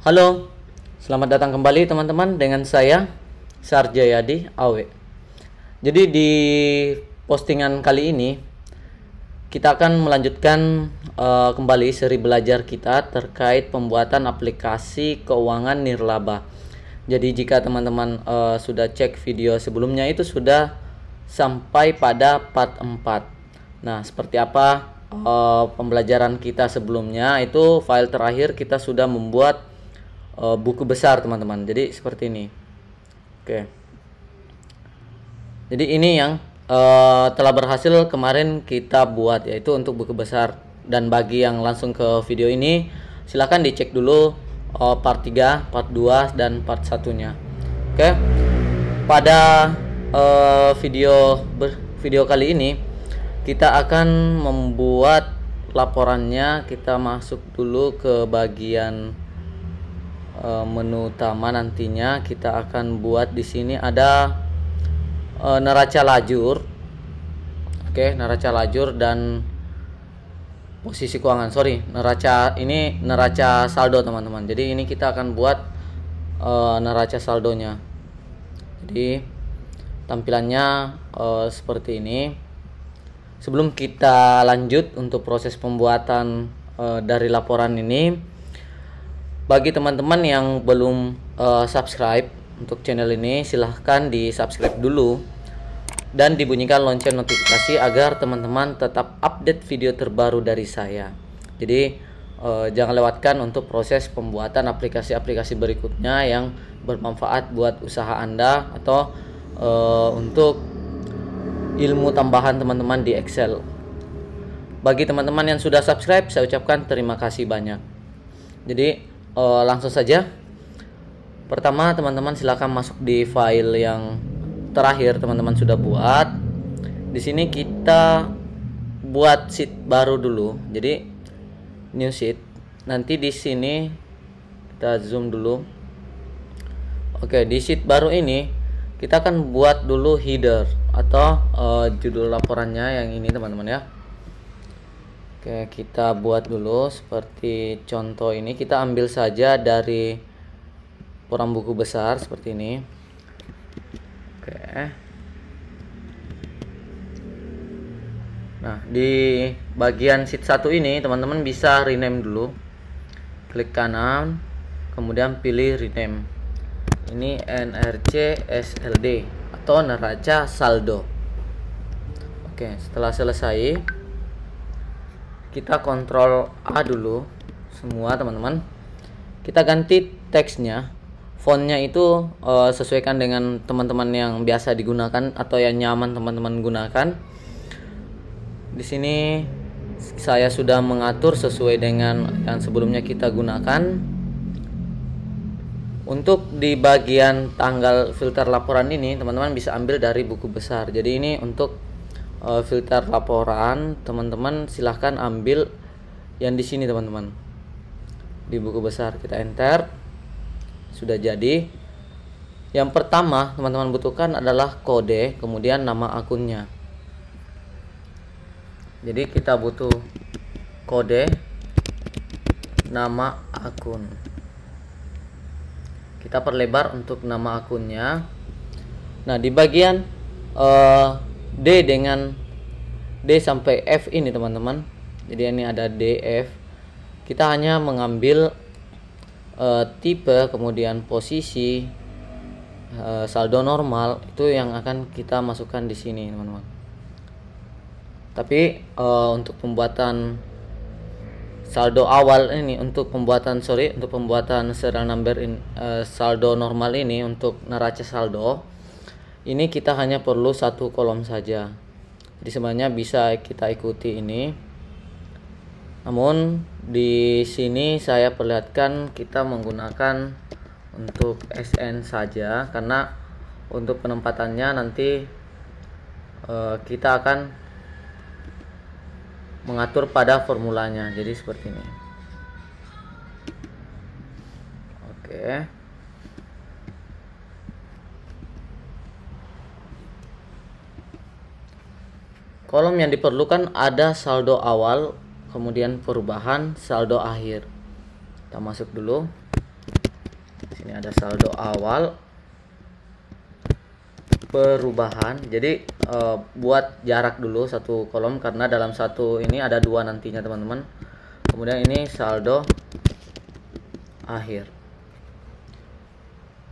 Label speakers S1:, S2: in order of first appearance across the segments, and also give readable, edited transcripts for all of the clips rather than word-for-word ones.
S1: Halo, selamat datang kembali teman-teman dengan saya Sarjayadi Awe. Jadi di postingan kali ini kita akan melanjutkan kembali seri belajar kita terkait pembuatan aplikasi keuangan nirlaba. Jadi jika teman-teman sudah cek video sebelumnya itu sudah sampai pada part 4. Nah, seperti apa pembelajaran kita sebelumnya, itu file terakhir kita sudah membuat buku besar teman-teman. Jadi seperti ini. Oke. Jadi ini yang telah berhasil kemarin kita buat, yaitu untuk buku besar. Dan bagi yang langsung ke video ini, silahkan dicek dulu part 3, part 2 dan part 1-nya. Oke. Pada video kali ini kita akan membuat laporannya. Kita masuk dulu ke bagian menu utama. Nantinya kita akan buat di sini ada neraca lajur. Oke, neraca lajur dan posisi keuangan. Neraca saldo teman-teman. Jadi ini kita akan buat neraca saldonya. Jadi tampilannya seperti ini. Sebelum kita lanjut untuk proses pembuatan dari laporan ini, bagi teman-teman yang belum subscribe untuk channel ini, silahkan di subscribe dulu dan dibunyikan lonceng notifikasi agar teman-teman tetap update video terbaru dari saya. Jadi jangan lewatkan untuk proses pembuatan aplikasi-aplikasi berikutnya yang bermanfaat buat usaha Anda atau untuk ilmu tambahan teman-teman di Excel. Bagi teman-teman yang sudah subscribe, saya ucapkan terima kasih banyak. Jadi langsung saja. Pertama, teman-teman silakan masuk di file yang terakhir teman-teman sudah buat. Di sini kita buat sheet baru dulu. Jadi new sheet. Nanti di sini kita zoom dulu. Oke, di sheet baru ini kita akan buat dulu header atau judul laporannya yang ini teman-teman ya. Oke, kita buat dulu seperti contoh ini. Kita ambil saja dari peran buku besar seperti ini. Oke. Nah, di bagian sheet 1 ini teman-teman bisa rename dulu. Klik kanan, kemudian pilih rename. Ini NRC SLD atau neraca saldo. Oke, setelah selesai, kita kontrol A dulu semua teman-teman. Kita ganti teksnya, fontnya itu sesuaikan dengan teman-teman yang biasa digunakan atau yang nyaman teman-teman gunakan. Di sini saya sudah mengatur sesuai dengan yang sebelumnya kita gunakan. Untuk di bagian tanggal filter laporan ini teman-teman bisa ambil dari buku besar. Jadi ini untuk filter laporan, teman-teman silahkan ambil yang di sini teman-teman, di buku besar. Kita enter, sudah jadi. Yang pertama teman-teman butuhkan adalah kode, kemudian nama akunnya. Jadi kita butuh kode, nama akun. Kita perlebar untuk nama akunnya. Nah, di bagian D sampai F ini teman-teman. Jadi ini ada DF. Kita hanya mengambil tipe, kemudian posisi, saldo normal, itu yang akan kita masukkan di sini teman-teman. Tapi untuk pembuatan saldo awal ini, untuk pembuatan serial number saldo normal ini, untuk neraca saldo ini kita hanya perlu satu kolom saja. Jadi sebenarnya bisa kita ikuti ini. Namun di sini saya perlihatkan kita menggunakan untuk SN saja, karena untuk penempatannya nanti kita akan mengatur pada formulanya. Jadi seperti ini. Oke. Kolom yang diperlukan ada saldo awal, kemudian perubahan, saldo akhir. Kita masuk dulu. Ini ada saldo awal, perubahan. Jadi buat jarak dulu satu kolom karena dalam satu ini ada dua nantinya teman-teman. Kemudian ini saldo akhir.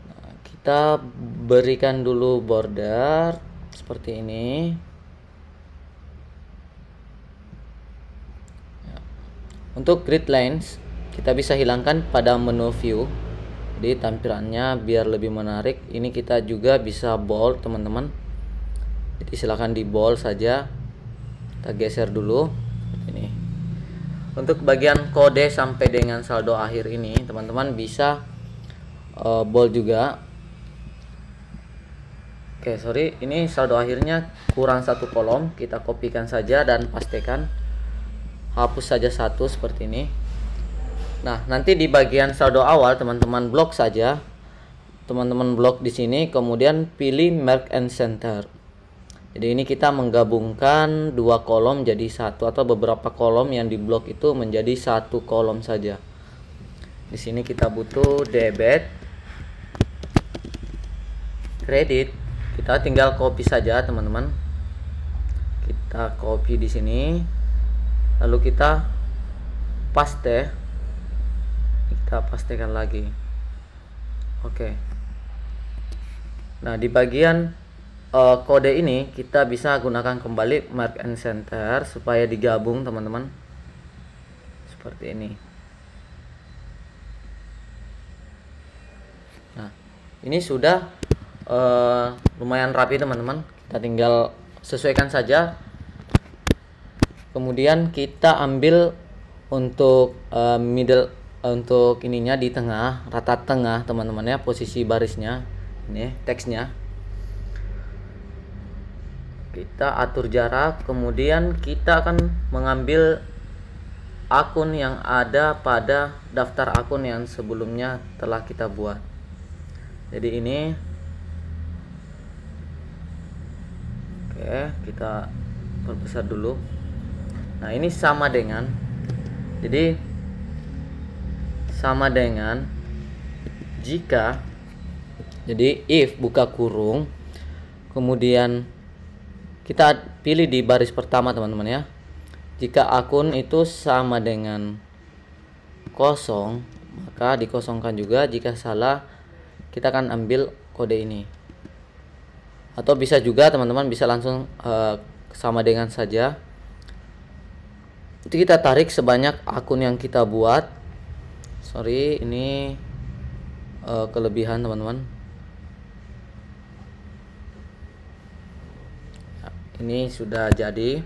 S1: Nah, kita berikan dulu border seperti ini. Untuk grid lines kita bisa hilangkan pada menu view. Jadi tampilannya biar lebih menarik. Ini kita juga bisa bold teman-teman. Jadi silahkan di bold saja. Kita geser dulu ini. Untuk bagian kode sampai dengan saldo akhir ini teman-teman bisa bold juga. Oke, sorry, ini saldo akhirnya kurang satu kolom. Kita kopikan saja dan pastikan. Hapus saja satu seperti ini. Nah, nanti di bagian saldo awal teman-teman blok saja. Teman-teman blok di sini, kemudian pilih Merge and Center. Jadi ini kita menggabungkan dua kolom jadi satu, atau beberapa kolom yang di blok itu menjadi satu kolom saja. Di sini kita butuh debit, kredit. Kita tinggal copy saja teman-teman. Kita copy di sini. Lalu kita paste, kita pastekan lagi. Oke. Nah, di bagian kode ini kita bisa gunakan kembali Merge and Center supaya digabung teman-teman, seperti ini. Nah, ini sudah lumayan rapi teman-teman. Kita tinggal sesuaikan saja. Kemudian kita ambil untuk middle, untuk ininya di tengah, rata tengah teman-teman ya, posisi barisnya ini teksnya. Kita atur jarak, kemudian kita akan mengambil akun yang ada pada daftar akun yang sebelumnya telah kita buat. Jadi ini oke, kita perbesar dulu. Nah, ini sama dengan, jadi sama dengan jika, jadi if buka kurung, kemudian kita pilih di baris pertama teman-teman ya. Jika akun itu sama dengan kosong, maka dikosongkan juga. Jika salah, kita akan ambil kode ini. Atau bisa juga teman-teman bisa langsung sama dengan saja. Itu kita tarik sebanyak akun yang kita buat. Sorry, ini kelebihan teman-teman. Ini sudah jadi.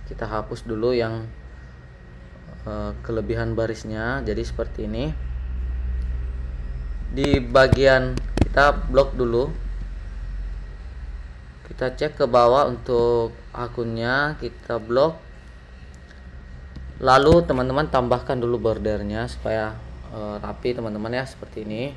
S1: Kita hapus dulu yang kelebihan barisnya. Jadi seperti ini. Di bagian kita blok dulu. Kita cek ke bawah untuk akunnya, kita blok. Lalu teman-teman tambahkan dulu bordernya supaya rapi teman-teman ya, seperti ini.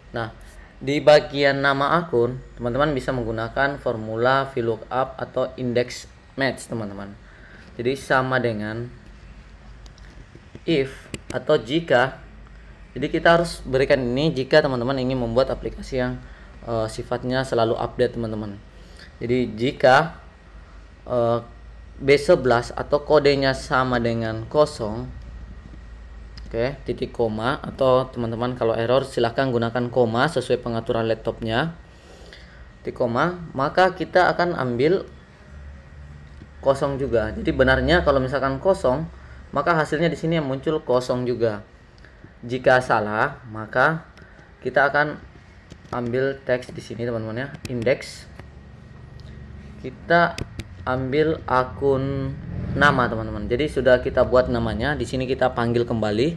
S1: Nah, di bagian nama akun teman-teman bisa menggunakan formula VLOOKUP atau index match teman-teman. Jadi sama dengan if atau jika. Jadi kita harus berikan ini jika teman-teman ingin membuat aplikasi yang sifatnya selalu update teman-teman. Jadi jika B11 atau kodenya sama dengan kosong, oke, titik koma, atau teman-teman kalau error silahkan gunakan koma sesuai pengaturan laptopnya, titik koma, maka kita akan ambil kosong juga. Jadi benarnya kalau misalkan kosong, maka hasilnya di sini yang muncul kosong juga. Jika salah, maka kita akan ambil teks di sini teman-teman ya, index. Kita ambil akun nama teman-teman. Jadi sudah kita buat namanya, di sini kita panggil kembali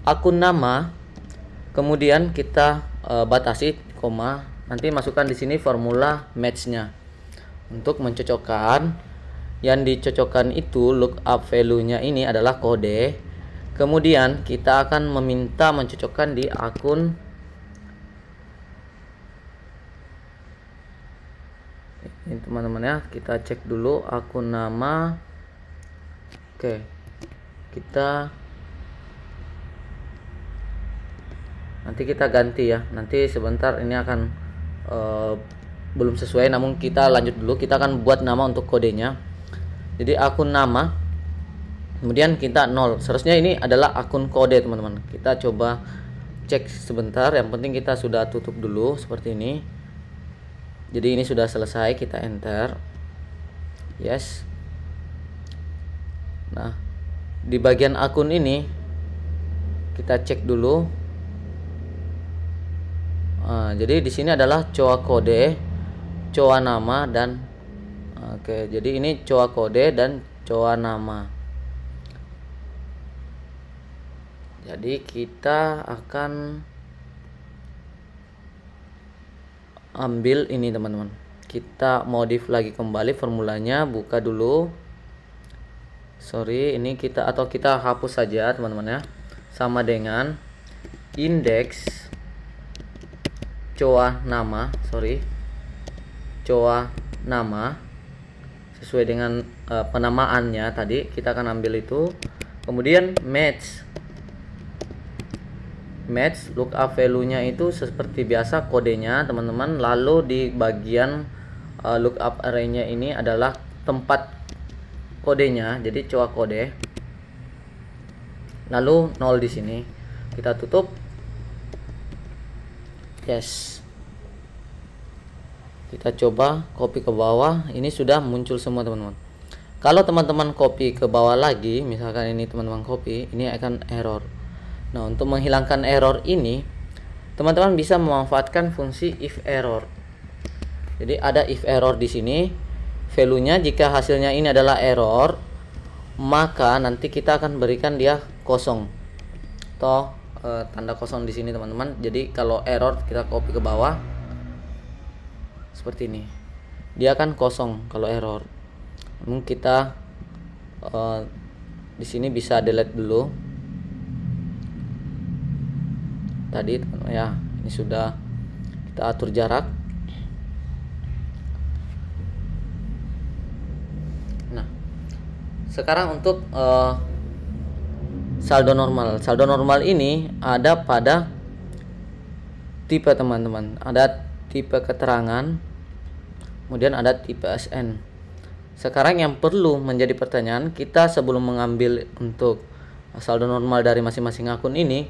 S1: akun nama. Kemudian kita batasi koma. Nanti masukkan di sini formula match-nya untuk mencocokkan. Yang dicocokkan itu lookup value-nya ini adalah kode. Kemudian kita akan meminta mencocokkan di akun ini teman-teman ya. Kita cek dulu akun nama. Oke, kita Nanti kita ganti ya, nanti sebentar ini akan belum sesuai, namun kita lanjut dulu. Kita akan buat nama untuk kodenya. Jadi akun nama, kemudian kita 0. Seharusnya ini adalah akun kode teman-teman. Kita coba cek sebentar, yang penting kita sudah tutup dulu seperti ini. Jadi ini sudah selesai, kita enter. Yes. Nah, di bagian akun ini kita cek dulu. Jadi di sini adalah coa kode, coa nama, dan oke, jadi ini coa kode dan coa nama. Jadi kita akan ambil ini teman-teman. Kita modif lagi kembali formulanya, buka dulu. Sorry, ini kita hapus saja teman-teman ya. Sama dengan indeks coa nama, coa nama sesuai dengan penamaannya tadi, kita akan ambil itu. Kemudian match lookup value-nya itu seperti biasa kodenya teman-teman. Lalu di bagian lookup array-nya ini adalah tempat kodenya, jadi coa kode. Lalu 0 di sini. Kita tutup. Yes. Kita coba copy ke bawah. Ini sudah muncul semua teman-teman. Kalau teman-teman copy ke bawah lagi, misalkan ini teman-teman copy, ini akan error. Nah, untuk menghilangkan error ini, teman-teman bisa memanfaatkan fungsi if error. Jadi ada if error di sini. Value-nya jika hasilnya ini adalah error, maka nanti kita akan berikan dia kosong. Tanda kosong di sini teman-teman. Jadi kalau error kita copy ke bawah seperti ini. Dia akan kosong kalau error. Namun kita di sini bisa delete dulu. Tadi ya, ini sudah kita atur jarak. Nah, sekarang untuk saldo normal ini ada pada tipe teman-teman. Ada tipe keterangan, kemudian ada tipe SN. Sekarang yang perlu menjadi pertanyaan kita sebelum mengambil untuk saldo normal dari masing-masing akun ini,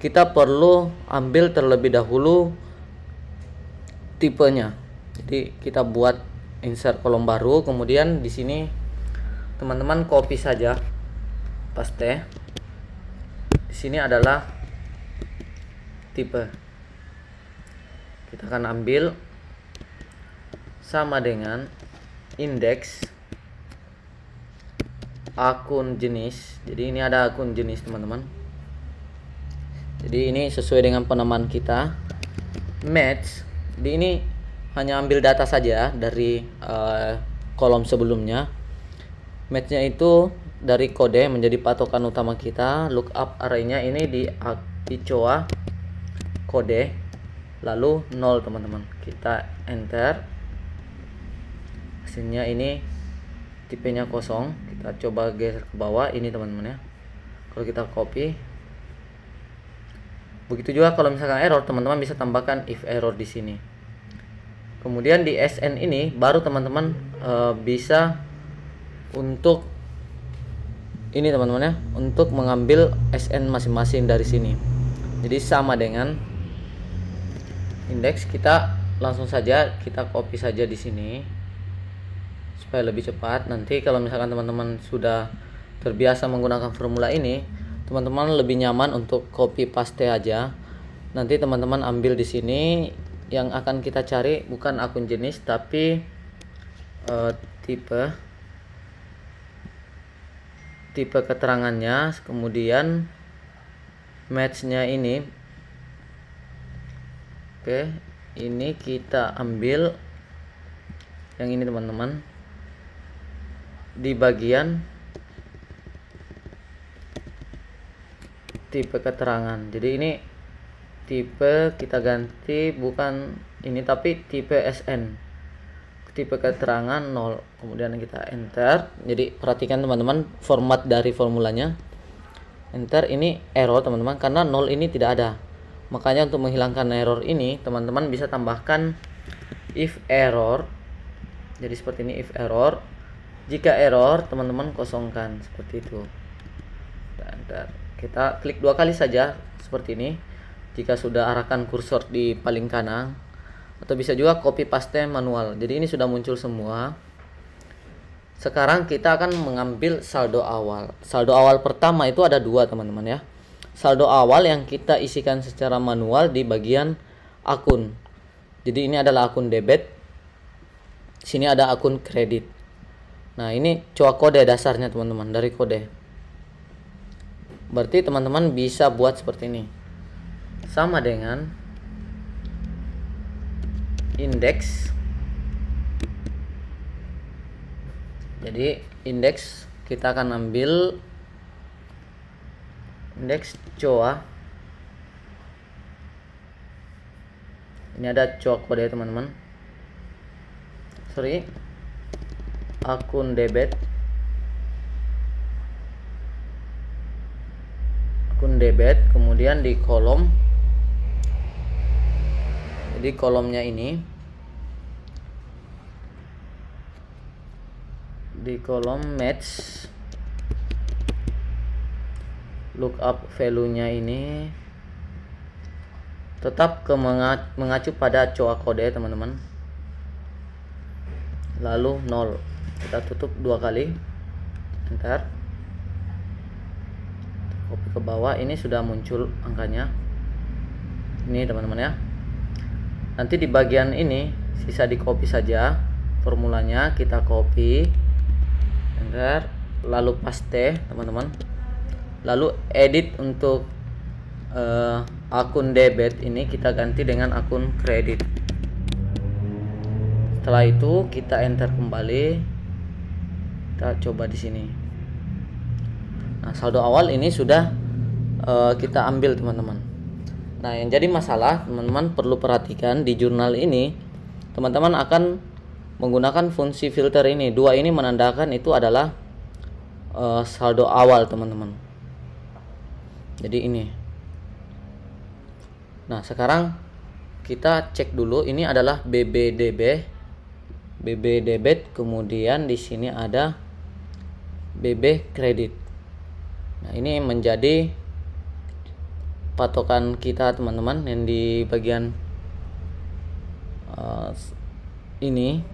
S1: kita perlu ambil terlebih dahulu tipenya. Jadi kita buat insert kolom baru, kemudian di sini teman-teman copy saja, paste. Di sini adalah tipe. Kita akan ambil sama dengan indeks akun jenis. Jadi ini ada akun jenis teman-teman. Jadi ini sesuai dengan penamaan kita. Match, jadi ini hanya ambil data saja dari kolom sebelumnya. Matchnya itu dari kode menjadi patokan utama kita. Lookup array-nya ini di coa kode, lalu 0 teman-teman. Kita enter. Hasilnya ini tipenya kosong. Kita coba geser ke bawah ini teman-teman ya. Kalau kita copy, begitu juga kalau misalkan error, teman-teman bisa tambahkan if error di sini. Kemudian di SN ini baru teman-teman bisa untuk ini teman-teman ya, untuk mengambil SN masing-masing dari sini. Jadi sama dengan indeks, kita langsung saja kita copy saja di sini supaya lebih cepat. Nanti kalau misalkan teman-teman sudah terbiasa menggunakan formula ini, teman-teman lebih nyaman untuk copy paste aja. Nanti teman-teman ambil di sini, yang akan kita cari bukan akun jenis tapi tipe keterangannya, kemudian matchnya ini. Oke, ini kita ambil yang ini teman-teman, di bagian tipe keterangan. Jadi ini tipe kita ganti, bukan ini tapi tipe SN, tipe keterangan 0. Kemudian kita enter. Jadi perhatikan teman-teman format dari formulanya. Enter, ini error teman-teman karena 0 ini tidak ada. Makanya untuk menghilangkan error ini teman-teman bisa tambahkan if error. Jadi seperti ini, if error. Jika error, teman-teman kosongkan seperti itu. Dan kita klik 2 kali saja seperti ini. Jika sudah arahkan kursor di paling kanan, atau bisa juga copy paste manual. Jadi ini sudah muncul semua. Sekarang kita akan mengambil saldo awal. Saldo awal pertama itu ada 2 teman-teman ya. Saldo awal yang kita isikan secara manual di bagian akun. Jadi ini adalah akun debit. Sini ada akun kredit. Nah, ini coak kode dasarnya teman-teman, dari kode. Berarti teman-teman bisa buat seperti ini. Sama dengan indeks. Jadi indeks kita akan ambil indeks coa. Ini ada coak kode teman-teman. Sorry, akun debit. Akun debit, kemudian di kolom. Jadi kolomnya ini, di kolom match lookup value-nya ini tetap mengacu pada coak kode teman-teman. Lalu 0. Kita tutup 2 kali. Enter. Copy ke bawah, ini sudah muncul angkanya. Ini teman-teman ya. Nanti di bagian ini sisa di copy saja. Formulanya kita copy. Enter. Lalu paste teman-teman. Lalu edit untuk akun debit ini kita ganti dengan akun kredit. Setelah itu kita enter kembali. Kita coba di sini. Nah, saldo awal ini sudah kita ambil teman-teman. Nah, yang jadi masalah teman-teman perlu perhatikan di jurnal ini, teman-teman akan menggunakan fungsi filter ini. 2 ini menandakan itu adalah saldo awal teman-teman. Jadi ini. Nah, sekarang kita cek dulu, ini adalah BB debit, kemudian di sini ada BB kredit. Nah, ini menjadi patokan kita teman-teman yang di bagian ini.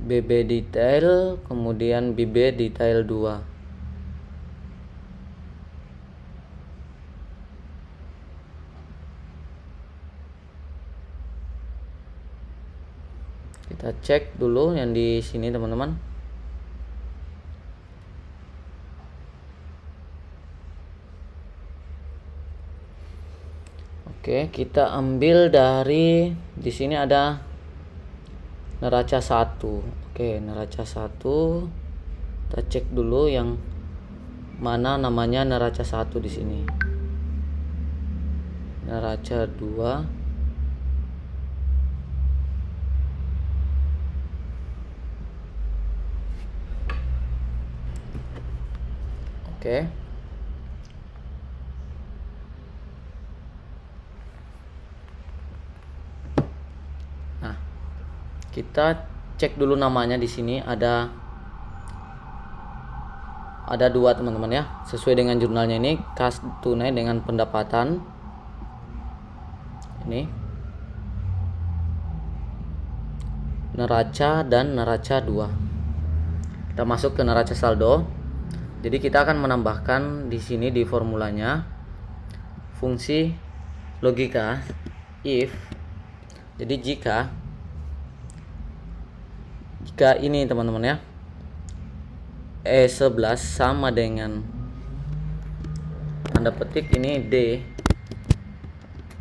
S1: BB detail, kemudian BB detail 2. Kita cek dulu yang di sini teman-teman. Oke, kita ambil dari di sini ada neraca 1. Oke, neraca 1. Kita cek dulu yang mana namanya neraca 1 di sini. Neraca 2. Oke. Nah, kita cek dulu namanya di sini ada 2 teman-teman ya. Sesuai dengan jurnalnya ini, kas tunai dengan pendapatan. Ini neraca dan neraca 2. Kita masuk ke neraca saldo. Jadi kita akan menambahkan di sini di formulanya fungsi logika if. Jadi jika ini teman-teman ya, E11 sama dengan tanda petik ini D,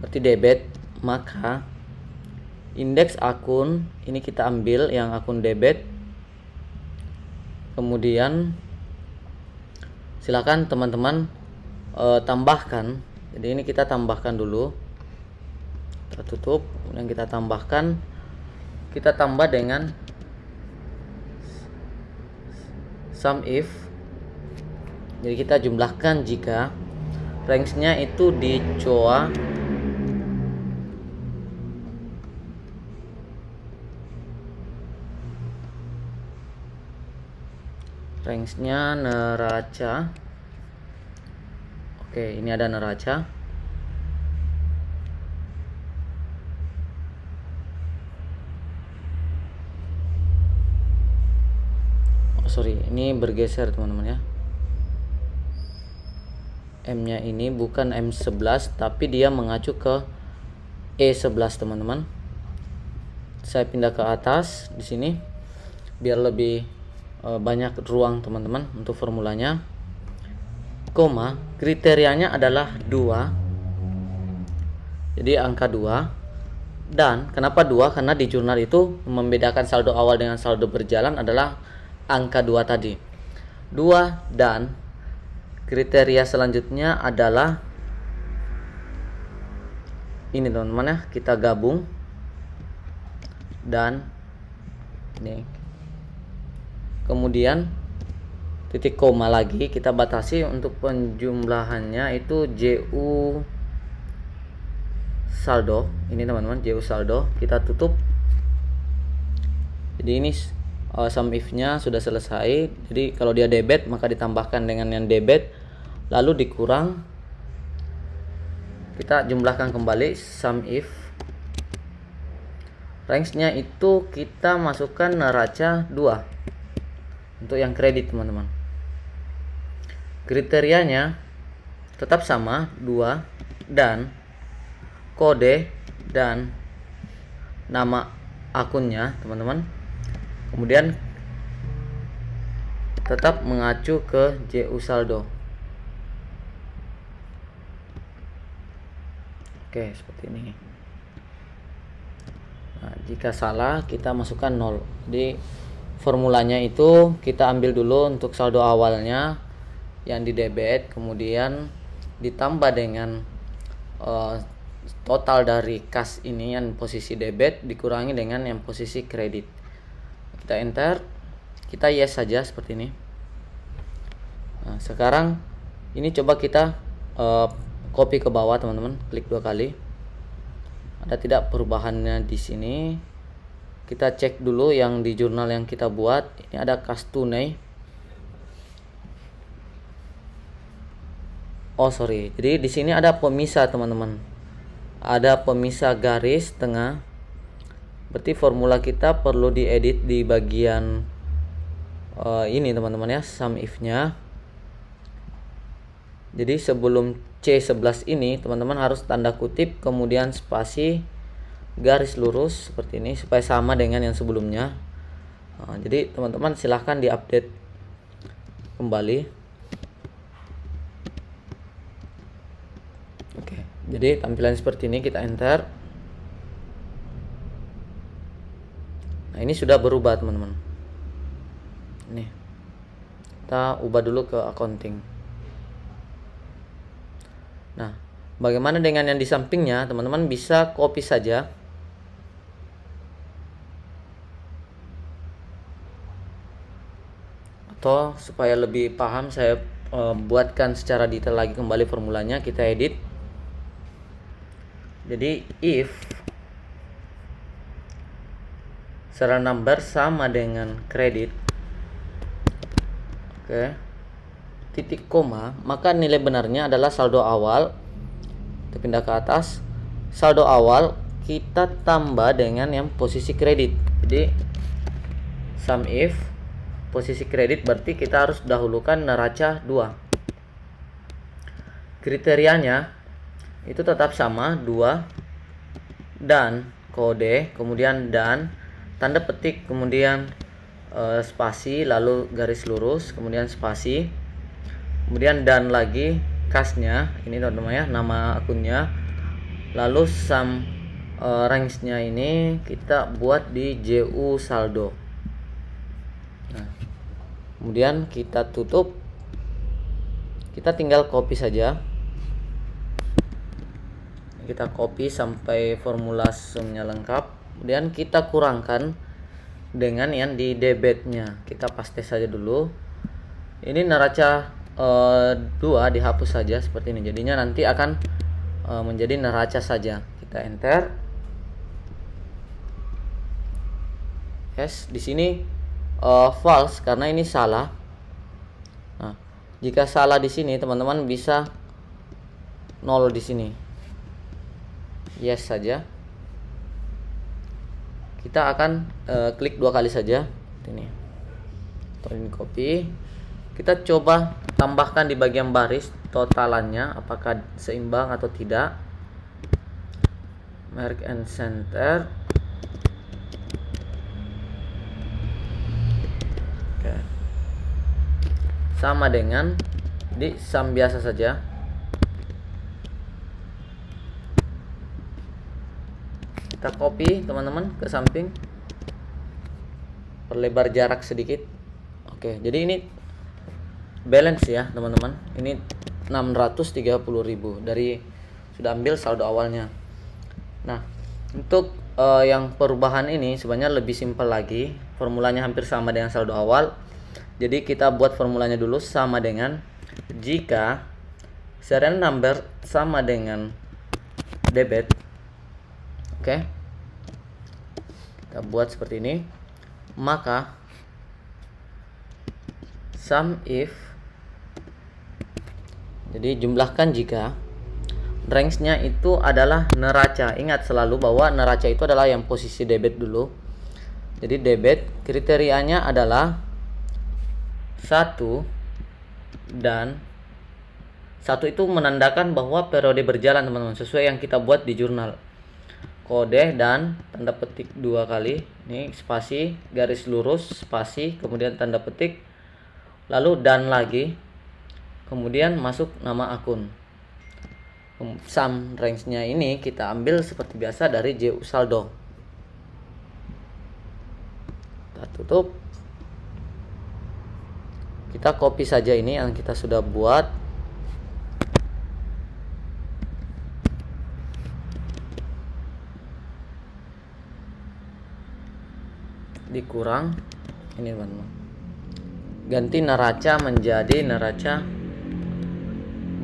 S1: berarti debit, maka indeks akun ini kita ambil yang akun debit. Kemudian silakan teman-teman tambahkan. Jadi ini kita tambahkan dulu. Kita tutup, kemudian kita tambahkan. Kita tambah dengan sum if. Jadi kita jumlahkan jika range-nya itu di COA range-nya neraca. Oke, ini ada neraca. Oh, sorry, ini bergeser teman-teman ya. M-nya ini bukan M11 tapi dia mengacu ke E11 teman-teman. Saya pindah ke atas di sini biar lebih banyak ruang teman-teman untuk formulanya. Koma, kriterianya adalah 2. Jadi angka 2. Dan kenapa 2? Karena di jurnal itu membedakan saldo awal dengan saldo berjalan adalah angka 2 tadi. 2 dan kriteria selanjutnya adalah ini teman-teman ya, kita gabung dan ini. Kemudian titik koma lagi kita batasi untuk penjumlahannya itu JU saldo. Ini teman-teman JU saldo kita tutup. Jadi ini sum if-nya sudah selesai. Jadi kalau dia debit maka ditambahkan dengan yang debit lalu dikurang, kita jumlahkan kembali sum if. Range-nya itu kita masukkan neraca 2 untuk yang kredit teman-teman. Kriterianya tetap sama 2 dan kode dan nama akunnya teman-teman. Kemudian tetap mengacu ke JU saldo. Oke, seperti ini. Nah, jika salah kita masukkan 0. Jadi formulanya itu kita ambil dulu untuk saldo awalnya yang di debit, kemudian ditambah dengan total dari kas ini yang posisi debit dikurangi dengan yang posisi kredit. Kita enter, kita yes saja seperti ini. Nah, sekarang ini coba kita copy ke bawah teman-teman, klik 2 kali. Ada tidak perubahannya di sini? Kita cek dulu yang di jurnal yang kita buat. Ini ada kas tunai. Oh sorry, jadi di sini ada pemisah teman-teman. Ada pemisah garis tengah. Berarti formula kita perlu diedit di bagian ini teman-teman ya, sum if-nya. Jadi sebelum C11 ini teman-teman harus tanda kutip kemudian spasi garis lurus seperti ini supaya sama dengan yang sebelumnya. Nah, jadi teman-teman silahkan diupdate kembali. Oke, jadi tampilan seperti ini, kita enter. Nah, ini sudah berubah teman-teman. Ini kita ubah dulu ke accounting. Nah, bagaimana dengan yang di sampingnya? Teman-teman bisa copy saja. Atau supaya lebih paham saya buatkan secara detail lagi kembali formulanya, kita edit. Jadi if serial number sama dengan kredit, oke, titik koma, maka nilai benarnya adalah saldo awal. Kita pindah ke atas, saldo awal kita tambah dengan yang posisi kredit. Jadi sum if posisi kredit berarti kita harus dahulukan neraca 2. Kriterianya itu tetap sama 2 dan kode, kemudian dan tanda petik, kemudian spasi, lalu garis lurus, kemudian spasi, kemudian dan lagi kasnya ini teman-teman ya, nama akunnya, lalu sum range-nya ini kita buat di JU saldo. Nah, kemudian kita tutup, kita tinggal copy saja. Kita copy sampai formula sumnya lengkap, kemudian kita kurangkan dengan yang di debitnya. Kita paste saja dulu. Ini neraca 2 dihapus saja seperti ini. Jadinya nanti akan menjadi neraca saja. Kita enter. Yes, di sini false karena ini salah. Nah, jika salah di sini teman-teman bisa 0 di sini. Yes saja. Kita akan klik 2 kali saja ini. Atau ini copy. Kita coba tambahkan di bagian baris totalannya apakah seimbang atau tidak. Merge and center. Oke. Sama dengan di sum biasa saja. Kita copy teman-teman ke samping, perlebar jarak sedikit. Oke, jadi ini balance ya teman-teman. Ini 630.000 dari sudah ambil saldo awalnya. Nah, untuk yang perubahan ini sebenarnya lebih simpel lagi. Formulanya hampir sama dengan saldo awal. Jadi kita buat formulanya dulu, sama dengan jika serial number sama dengan debit. Oke, kita buat seperti ini. Maka sum if, jadi jumlahkan jika range-nya itu adalah neraca. Ingat selalu bahwa neraca itu adalah yang posisi debit dulu. Jadi debit kriterianya adalah 1 dan 1 itu menandakan bahwa periode berjalan teman-teman, sesuai yang kita buat di jurnal. Kode dan tanda petik 2 kali, ini spasi, garis lurus, spasi, kemudian tanda petik, lalu dan lagi, kemudian masuk nama akun. Sum range-nya ini kita ambil seperti biasa dari JU saldo. Kita tutup. Kita copy saja ini yang kita sudah buat. Dikurang ini teman-teman, ganti neraca menjadi neraca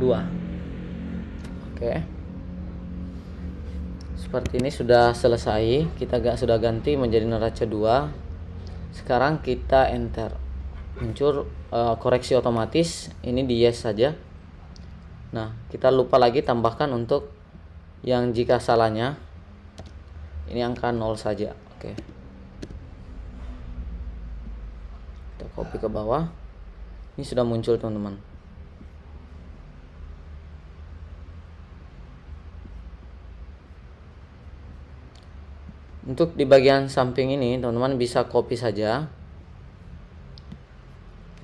S1: 2. Oke, seperti ini sudah selesai. Kita sudah ganti menjadi neraca 2. Sekarang kita enter, muncul koreksi otomatis. Ini di yes saja. Nah, kita lupa lagi tambahkan untuk yang jika salahnya, ini angka 0 saja. Oke, kita copy ke bawah. Ini sudah muncul teman-teman. Untuk di bagian samping ini teman-teman bisa copy saja.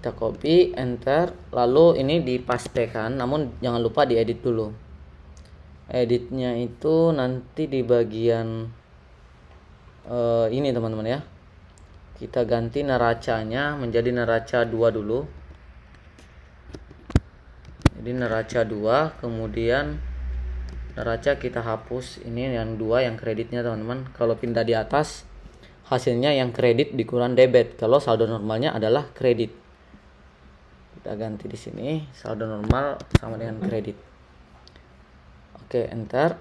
S1: Kita copy, enter, lalu ini dipastekan, namun jangan lupa diedit dulu. Editnya itu nanti di bagian ini teman-teman ya. Kita ganti neracanya menjadi neraca 2 dulu. Jadi neraca 2, kemudian neraca kita hapus. Ini yang 2 yang kreditnya teman-teman. Kalau pindah di atas, hasilnya yang kredit dikurang debit. Kalau saldo normalnya adalah kredit. Kita ganti di sini, saldo normal sama dengan kredit. Oke, enter.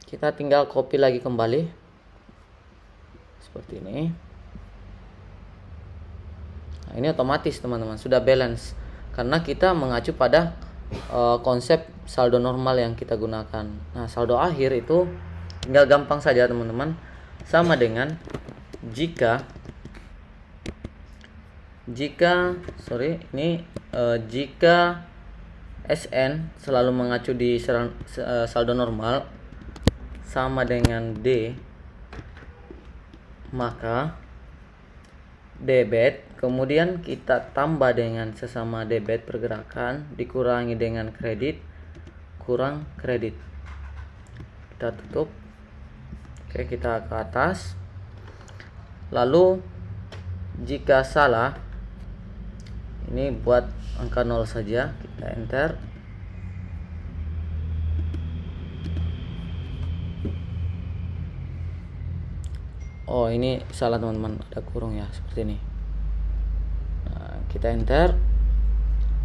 S1: Kita tinggal copy lagi kembali. Seperti ini. Nah, ini otomatis teman-teman sudah balance karena kita mengacu pada konsep saldo normal yang kita gunakan. Nah, saldo akhir itu tinggal gampang saja teman-teman, sama dengan jika SN selalu mengacu di saldo normal sama dengan D, maka debit kemudian kita tambah dengan sesama debit pergerakan dikurangi dengan kredit kurang kredit. Kita tutup. Oke, kita ke atas. Lalu jika salah, ini buat angka 0 saja. Kita enter. Oh, ini salah teman-teman, ada kurung ya seperti ini. Nah, kita enter.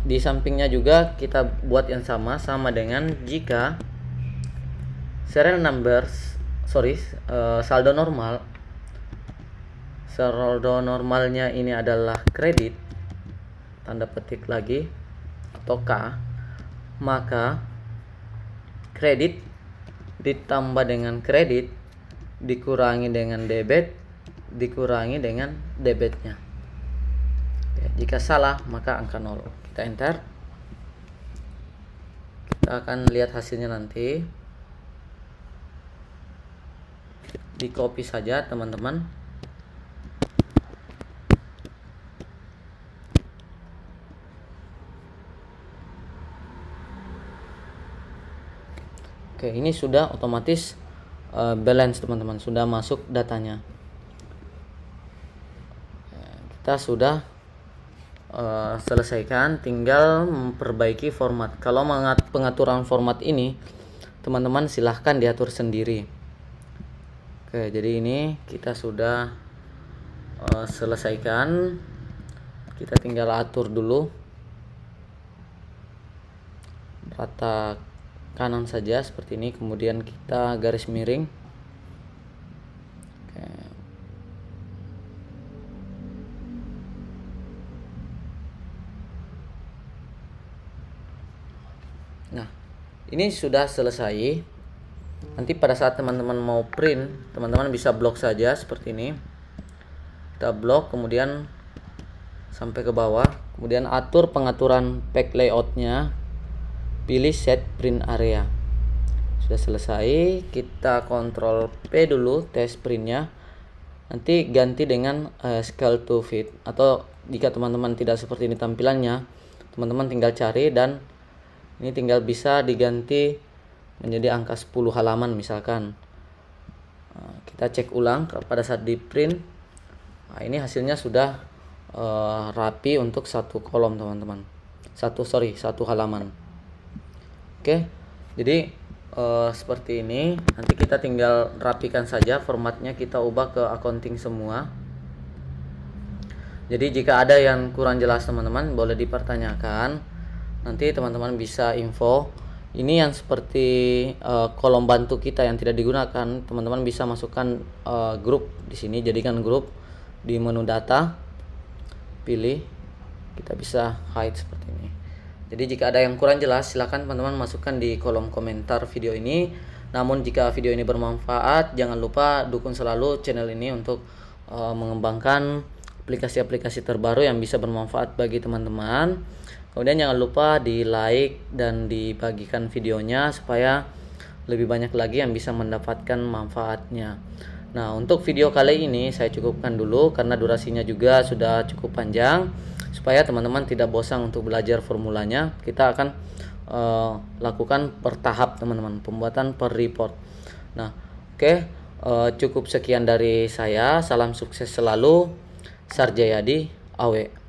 S1: di sampingnya juga kita buat yang sama dengan jika serial numbers saldo normalnya ini adalah kredit, tanda petik lagi, atau K, maka kredit ditambah dengan kredit dikurangi dengan debit dikurangi dengan debitnya. Jika salah maka angka 0. Kita enter. Kita akan lihat hasilnya nanti. Di copy saja teman-teman. Oke, ini sudah otomatis balance teman-teman, sudah masuk datanya. Kita sudah selesaikan, tinggal memperbaiki format. Kalau pengaturan format ini teman-teman silahkan diatur sendiri. Oke, jadi ini kita sudah selesaikan. Kita tinggal atur dulu rata kanan saja seperti ini, kemudian kita garis miring. Oke. Nah, ini sudah selesai. Nanti pada saat teman-teman mau print, teman-teman bisa blok saja seperti ini. Kita blok, kemudian sampai ke bawah, kemudian atur pengaturan pack layoutnya, pilih set print area. Sudah selesai, kita kontrol P dulu tes printnya. Nanti ganti dengan scale to fit, atau jika teman-teman tidak seperti ini tampilannya, teman-teman tinggal cari dan ini tinggal bisa diganti menjadi angka 10 halaman misalkan. Kita cek ulang pada saat di print. Nah, ini hasilnya sudah rapi untuk satu kolom teman-teman. Satu halaman. Oke, jadi seperti ini. Nanti kita tinggal rapikan saja formatnya, kita ubah ke accounting semua. Jadi jika ada yang kurang jelas teman-teman boleh dipertanyakan. Nanti teman-teman bisa info. Ini yang seperti kolom bantu kita yang tidak digunakan, teman-teman bisa masukkan grup di sini, jadikan grup di menu data, pilih, kita bisa hide seperti ini. Jadi jika ada yang kurang jelas silahkan teman-teman masukkan di kolom komentar video ini. Namun jika video ini bermanfaat, jangan lupa dukung selalu channel ini untuk mengembangkan aplikasi-aplikasi terbaru yang bisa bermanfaat bagi teman-teman. Kemudian jangan lupa di like dan dibagikan videonya supaya lebih banyak lagi yang bisa mendapatkan manfaatnya. Nah, untuk video kali ini saya cukupkan dulu karena durasinya juga sudah cukup panjang. Supaya teman-teman tidak bosan untuk belajar formulanya, kita akan lakukan per tahap teman-teman, pembuatan per report. Nah, oke, cukup sekian dari saya. Salam sukses selalu. Sarjayadi Awe.